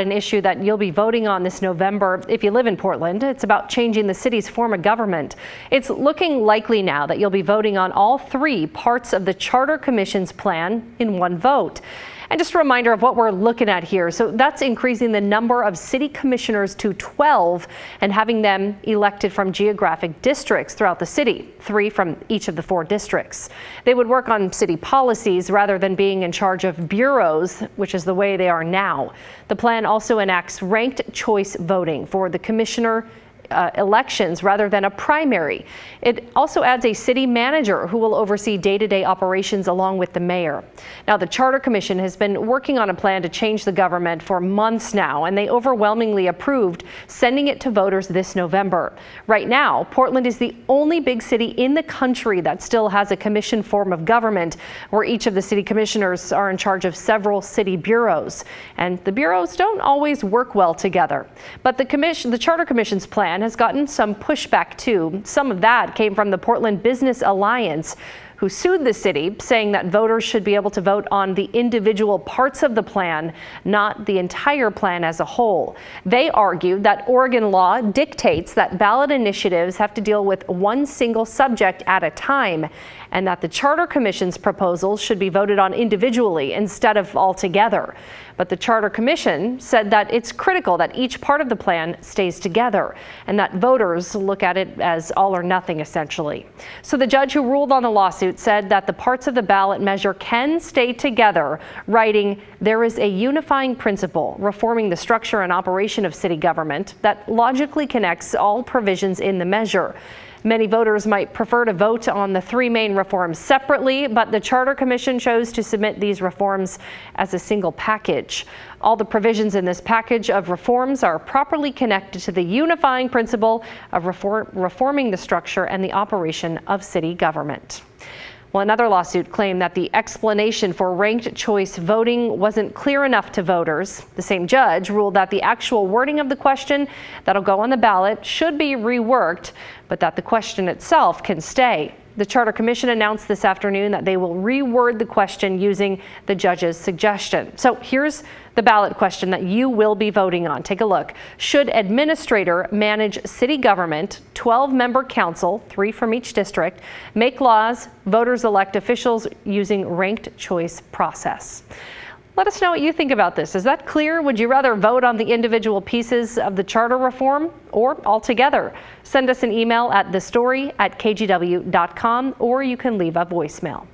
An issue that you'll be voting on this November if you live in Portland. It's about changing the city's form of government. It's looking likely now that you'll be voting on all three parts of the Charter Commission's plan in one vote. And just a reminder of what we're looking at here. So that's increasing the number of city commissioners to 12 and having them elected from geographic districts throughout the city, 3 from each of the 4 districts. They would work on city policies rather than being in charge of bureaus, which is the way they are now. The plan also enacts ranked choice voting for the commissioner elections rather than a primary. It also adds a city manager who will oversee day-to-day operations along with the mayor. Now, the Charter Commission has been working on a plan to change the government for months now, and they overwhelmingly approved sending it to voters this November. Right now, Portland is the only big city in the country that still has a commission form of government where each of the city commissioners are in charge of several city bureaus. And the bureaus don't always work well together. But the Charter Commission's plan has gotten some pushback too. Some of that came from the Portland Business Alliance, who sued the city, saying that voters should be able to vote on the individual parts of the plan, not the entire plan as a whole. They argued that Oregon law dictates that ballot initiatives have to deal with one single subject at a time, and that the Charter Commission's proposals should be voted on individually instead of all together. But the Charter Commission said that it's critical that each part of the plan stays together and that voters look at it as all or nothing, essentially. So the judge who ruled on the lawsuit said that the parts of the ballot measure can stay together, writing, "There is a unifying principle reforming the structure and operation of city government that logically connects all provisions in the measure." Many voters might prefer to vote on the 3 main reforms separately, but the Charter Commission chose to submit these reforms as a single package. All the provisions in this package of reforms are properly connected to the unifying principle of reforming the structure and the operation of city government. Well, another lawsuit claimed that the explanation for ranked choice voting wasn't clear enough to voters. The same judge ruled that the actual wording of the question that'll go on the ballot should be reworked, but that the question itself can stay. The Charter Commission announced this afternoon that they will reword the question using the judge's suggestion. So here's the ballot question that you will be voting on. Take a look. Should administrator manage city government, 12-member council, 3 from each district, make laws, voters elect officials using ranked choice process? Let us know what you think about this. Is that clear? Would you rather vote on the individual pieces of the charter reform or all together? Send us an email at thestory@kgw.com, or you can leave a voicemail.